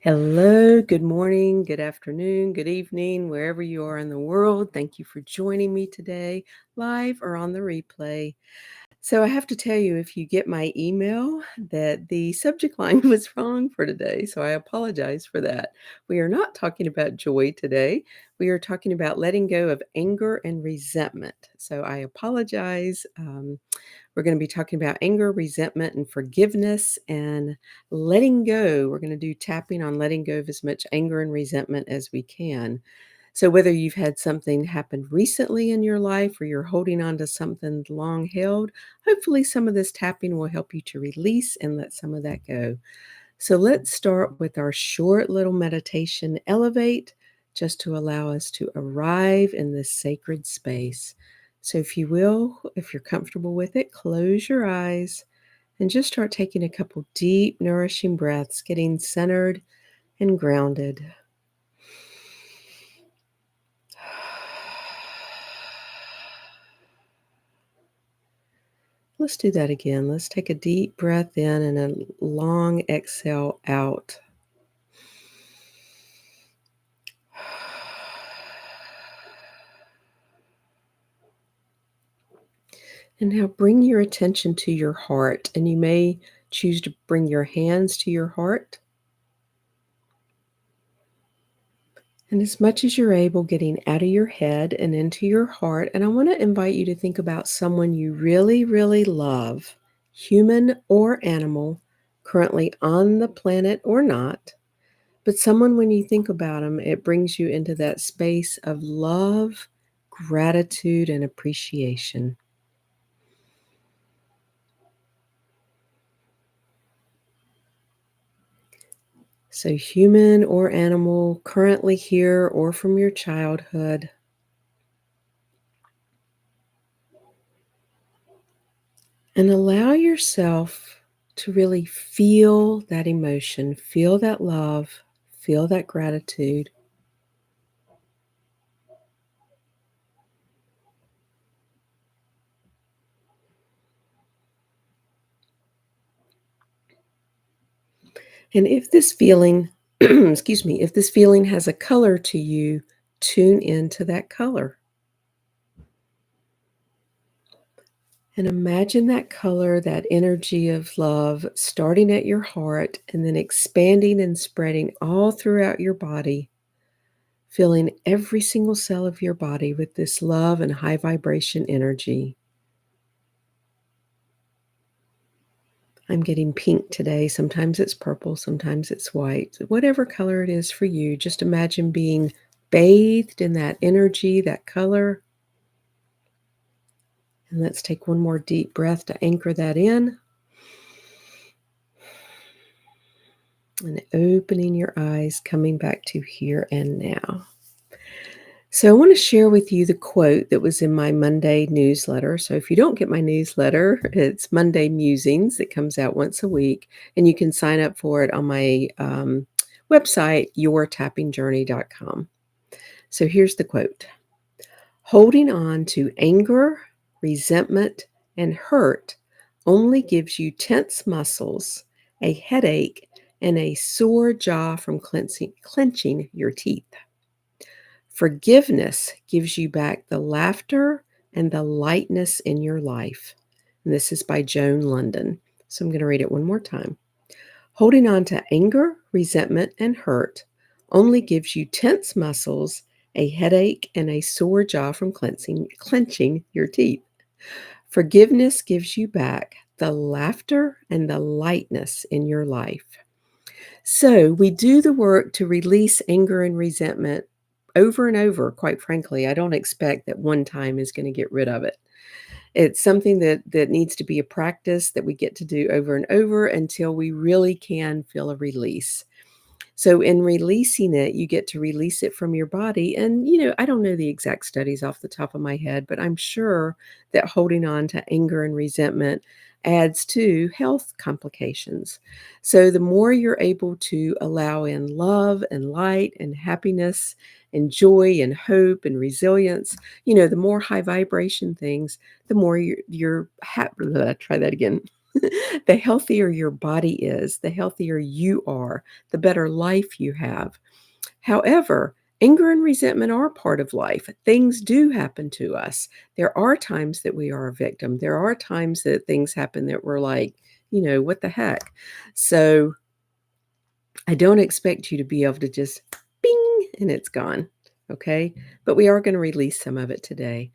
Hello, good morning, good afternoon, good evening, wherever you are in the world. Thank you for joining me today, live or on the replay. So, I have to tell you, if you get my email, that the subject line was wrong for today. So, I apologize for that. We are not talking about joy today. We are talking about letting go of anger and resentment. So, I apologize. We're going to be talking about anger, resentment, and forgiveness and letting go. We're going to do tapping on letting go of as much anger and resentment as we can. So, whether you've had something happen recently in your life or you're holding on to something long held, hopefully some of this tapping will help you to release and let some of that go. So, let's start with our short little meditation, Elevate, just to allow us to arrive in this sacred space. So, if you will, if you're comfortable with it, close your eyes and just start taking a couple deep, nourishing breaths, getting centered and grounded. Let's do that again. Let's take a deep breath in and a long exhale out. And now bring your attention to your heart, and you may choose to bring your hands to your heart. And as much as you're able, getting out of your head and into your heart. And I want to invite you to think about someone you really, really love, human or animal, currently on the planet or not. But someone, when you think about them, it brings you into that space of love, gratitude, and appreciation. So, human or animal, currently here or from your childhood. And allow yourself to really feel that emotion, feel that love, feel that gratitude. And if this feeling, excuse me, if this feeling has a color to you, tune into that color. And imagine that color, that energy of love starting at your heart and then expanding and spreading all throughout your body, filling every single cell of your body with this love and high vibration energy. I'm getting pink today. Sometimes it's purple, sometimes it's white. Whatever color it is for you, just imagine being bathed in that energy, that color. And let's take one more deep breath to anchor that in. And opening your eyes, coming back to here and now. So, I want to share with you the quote that was in my Monday newsletter. So, if you don't get my newsletter, it's Monday Musings. It comes out once a week, and you can sign up for it on my website, yourtappingjourney.com. So, here's the quote: Holding on to anger, resentment, and hurt only gives you tense muscles, a headache, and a sore jaw from clenching your teeth. Forgiveness gives you back the laughter and the lightness in your life. And this is by Joan Lunden. So I'm going to read it one more time. Holding on to anger, resentment, and hurt only gives you tense muscles, a headache, and a sore jaw from clenching your teeth. Forgiveness gives you back the laughter and the lightness in your life. So we do the work to release anger and resentment over and over, quite frankly. I don't expect that one time is going to get rid of it. It's something that needs to be a practice that we get to do over and over until we really can feel a release. So in releasing it, you get to release it from your body. And, I don't know the exact studies off the top of my head, but I'm sure that holding on to anger and resentment adds to health complications. So the more you're able to allow in love and light and happiness and joy and hope and resilience, the more high vibration things, the more you're happy. Try that again. The healthier your body is, the healthier you are, the better life you have. However, anger and resentment are part of life. Things do happen to us. There are times that we are a victim. There are times that things happen that we're like, what the heck? So I don't expect you to be able to just bing and it's gone. Okay. But we are going to release some of it today.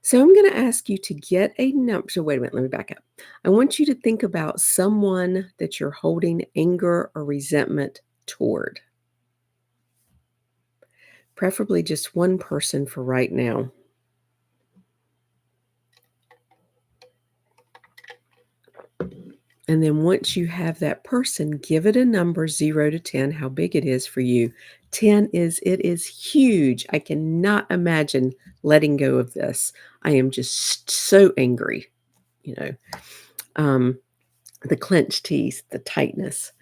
So I'm going to ask you to get a number. So wait a minute, let me back up. I want you to think about someone that you're holding anger or resentment toward, preferably just one person for right now. And then once you have that person, give it a number 0 to 10, how big it is for you. 10 it is huge. I cannot imagine letting go of this. I am just so angry, you know. The clenched teeth, the tightness.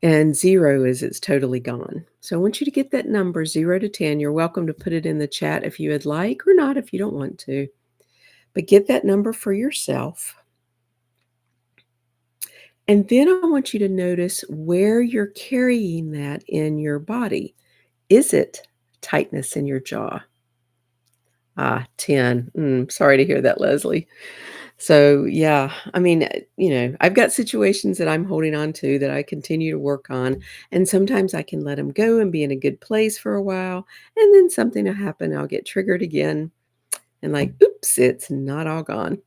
And 0 is it's totally gone. So I want you to get that number 0 to 10. You're welcome to put it in the chat if you would like or not if you don't want to. But get that number for yourself. And then I want you to notice where you're carrying that in your body. Is it tightness in your jaw? 10. Sorry to hear that, Leslie. So, yeah, I mean, I've got situations that I'm holding on to that I continue to work on. And sometimes I can let them go and be in a good place for a while. And then something will happen. I'll get triggered again. And like, oops, it's not all gone.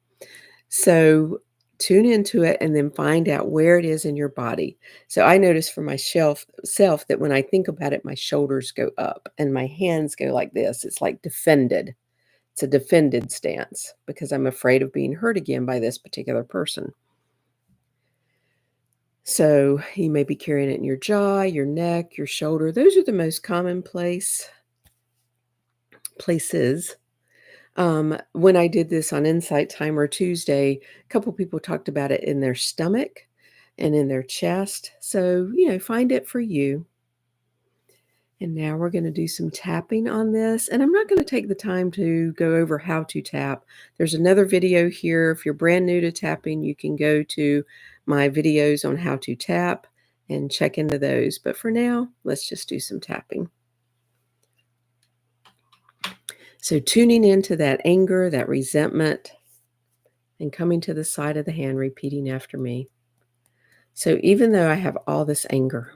So tune into it and then find out where it is in your body. So I notice for myself self that when I think about it, my shoulders go up and my hands go like this. It's like defended. It's a defended stance because I'm afraid of being hurt again by this particular person. So you may be carrying it in your jaw, your neck, your shoulder. Those are the most common places. When I did this on Insight Timer Tuesday, a couple people talked about it in their stomach and in their chest. So, find it for you. And now we're going to do some tapping on this. And I'm not going to take the time to go over how to tap. There's another video here. If you're brand new to tapping, you can go to my videos on how to tap and check into those. But for now, let's just do some tapping. So tuning into that anger, that resentment, and coming to the side of the hand, repeating after me. So even though I have all this anger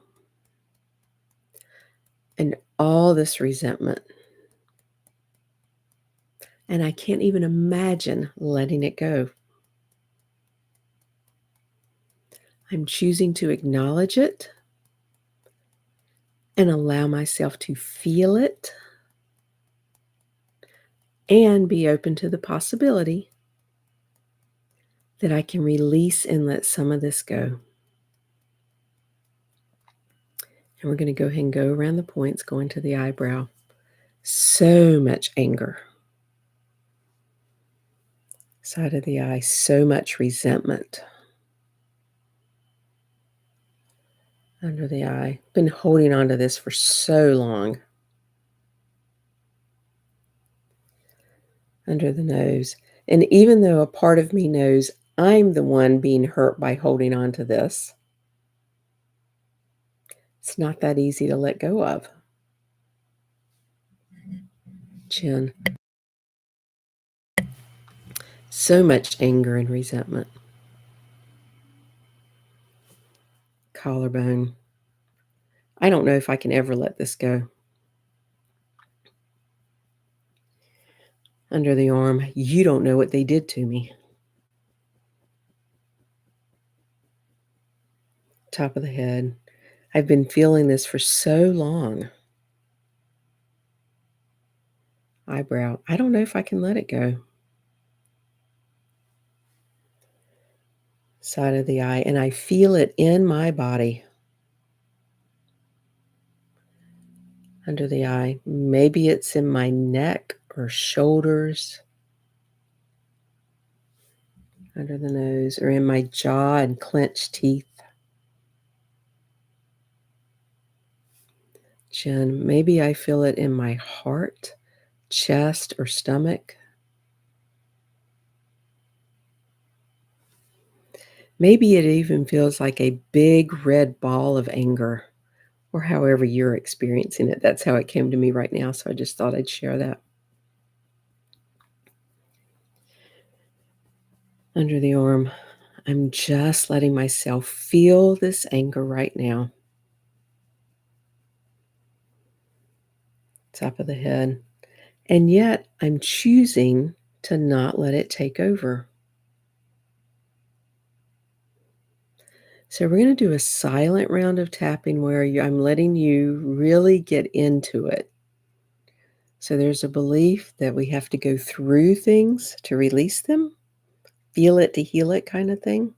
and all this resentment, and I can't even imagine letting it go, I'm choosing to acknowledge it and allow myself to feel it and be open to the possibility that I can release and let some of this go. And we're going to go ahead and go around the points, going to the eyebrow. So much anger. Side of the eye, so much resentment. Under the eye. Been holding on to this for so long. Under the nose. And even though a part of me knows I'm the one being hurt by holding on to this, it's not that easy to let go of. Chin. So much anger and resentment. Collarbone. I don't know if I can ever let this go. Under the arm. You don't know what they did to me. Top of the head. I've been feeling this for so long. Eyebrow. I don't know if I can let it go. Side of the eye. And I feel it in my body. Under the eye. Maybe it's in my neck or shoulders. Under the nose or in my jaw and clenched teeth. Chin. Maybe I feel it in my heart, chest, or stomach. Maybe it even feels like a big red ball of anger, or however you're experiencing it. That's how it came to me right now, so I just thought I'd share that. Under the arm, I'm just letting myself feel this anger right now. Top of the head. And yet I'm choosing to not let it take over. So we're going to do a silent round of tapping where I'm letting you really get into it. So there's a belief that we have to go through things to release them, feel it to heal it kind of thing.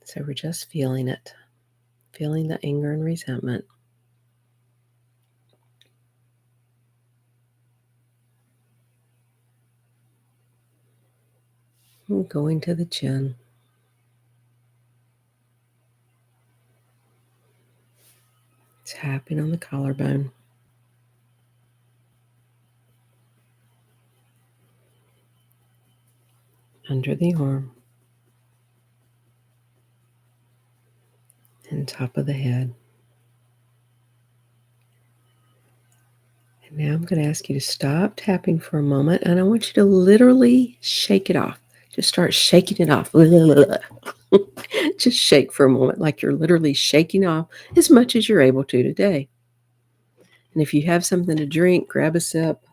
So we're just feeling it, feeling the anger and resentment. And going to the chin. Tapping on the collarbone. Under the arm. And top of the head. And now I'm going to ask you to stop tapping for a moment, and I want you to literally shake it off. Just start shaking it off. Just shake for a moment like you're literally shaking off as much as you're able to today. And if you have something to drink, grab a sip.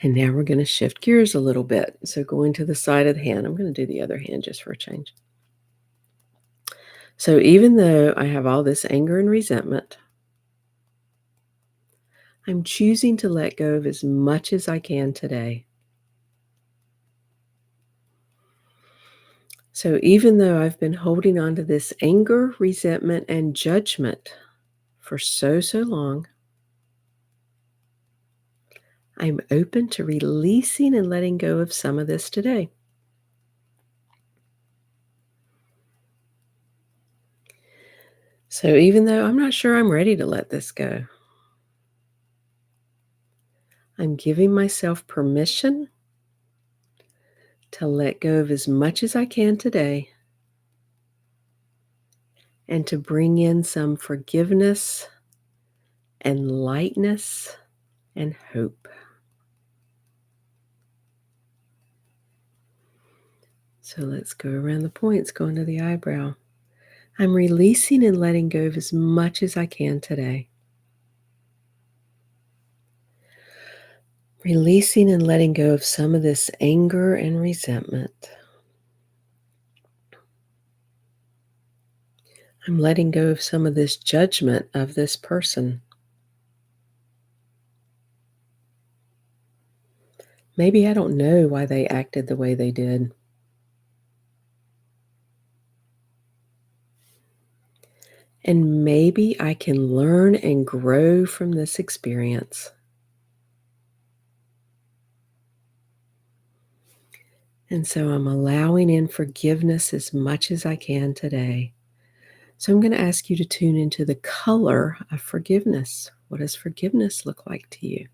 And now we're going to shift gears a little bit. So going to the side of the hand, I'm going to do the other hand just for a change. So even though I have all this anger and resentment, I'm choosing to let go of as much as I can today. So even though I've been holding on to this anger, resentment, and judgment for so long, I'm open to releasing and letting go of some of this today. So even though I'm not sure I'm ready to let this go, I'm giving myself permission to let go of as much as I can today and to bring in some forgiveness and lightness and hope. So let's go around the points, going to the eyebrow. I'm releasing and letting go of as much as I can today. Releasing and letting go of some of this anger and resentment. I'm letting go of some of this judgment of this person. Maybe I don't know why they acted the way they did. And maybe I can learn and grow from this experience. And so I'm allowing in forgiveness as much as I can today. So I'm going to ask you to tune into the color of forgiveness. What does forgiveness look like to you?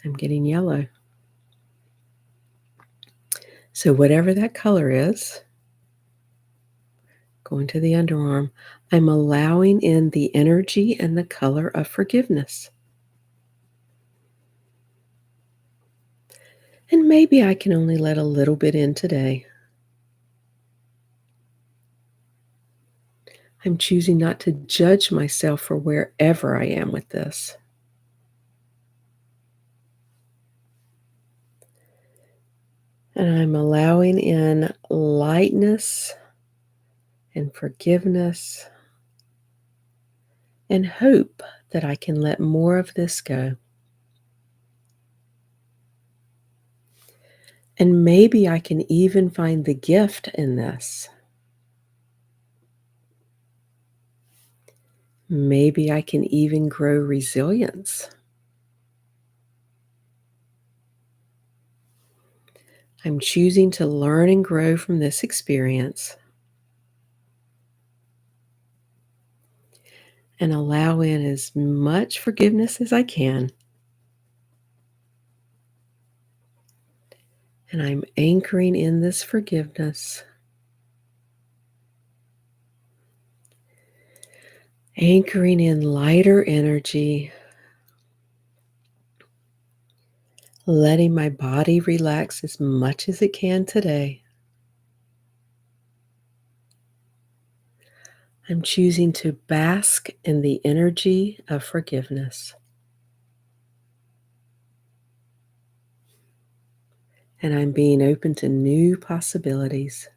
I'm getting yellow. So whatever that color is, going to the underarm, I'm allowing in the energy and the color of forgiveness. And maybe I can only let a little bit in today. I'm choosing not to judge myself for wherever I am with this. And I'm allowing in lightness and forgiveness and hope that I can let more of this go. And maybe I can even find the gift in this. Maybe I can even grow resilience. I'm choosing to learn and grow from this experience. and allow in as much forgiveness as I can. And I'm anchoring in this forgiveness, anchoring in lighter energy, letting my body relax as much as it can today. I'm choosing to bask in the energy of forgiveness. And I'm being open to new possibilities.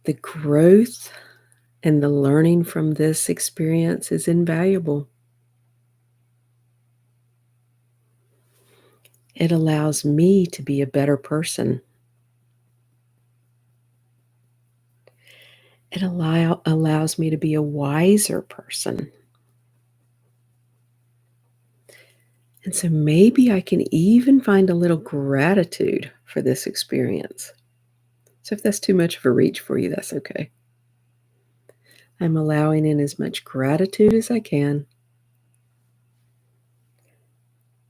The growth and the learning from this experience is invaluable. It allows me to be a better person. It allows me to be a wiser person. And so maybe I can even find a little gratitude for this experience. So if that's too much of a reach for you, that's okay. I'm allowing in as much gratitude as I can,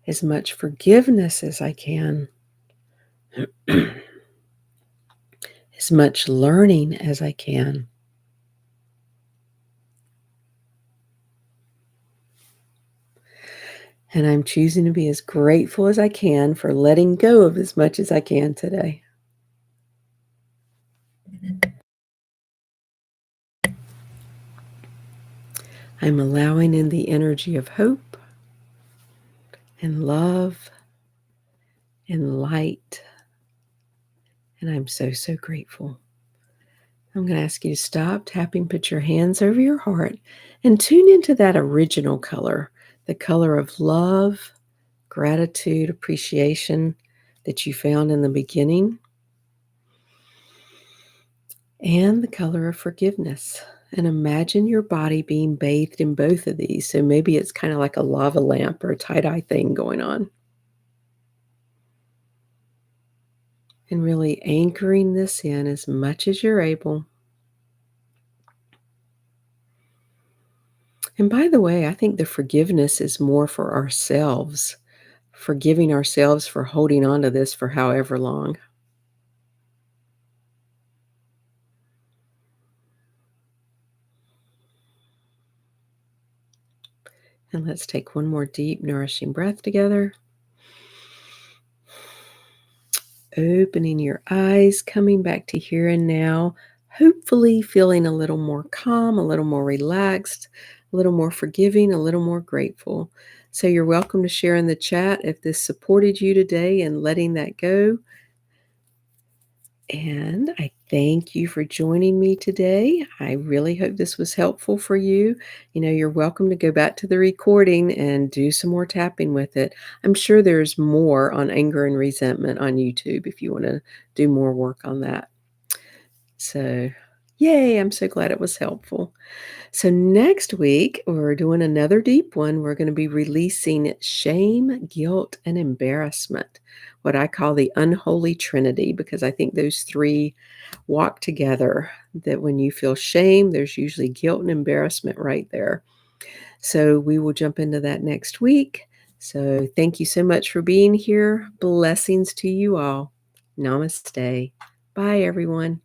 as much forgiveness as I can, as much learning as I can. And I'm choosing to be as grateful as I can for letting go of as much as I can today. I'm allowing in the energy of hope and love and light. And I'm so, so grateful. I'm going to ask you to stop tapping, put your hands over your heart, and tune into that original color, the color of love, gratitude, appreciation that you found in the beginning, and the color of forgiveness. And imagine your body being bathed in both of these. So maybe it's kind of like a lava lamp or a tie-dye thing going on. And really anchoring this in as much as you're able. And by the way, I think the forgiveness is more for ourselves, forgiving ourselves for holding on to this for however long. And let's take one more deep, nourishing breath together. Opening your eyes, coming back to here and now, hopefully feeling a little more calm, a little more relaxed, a little more forgiving, a little more grateful. So you're welcome to share in the chat if this supported you today and letting that go. And I thank you for joining me today. I really hope this was helpful for you. You're welcome to go back to the recording and do some more tapping with it. I'm sure there's more on anger and resentment on YouTube if you want to do more work on that. So, yay, I'm so glad it was helpful. So, next week, we're doing another deep one. We're going to be releasing shame, guilt, and embarrassment, what I call the unholy trinity, because I think those three walk together. That when you feel shame, there's usually guilt and embarrassment right there. So, we will jump into that next week. So, thank you so much for being here. Blessings to you all. Namaste. Bye, everyone.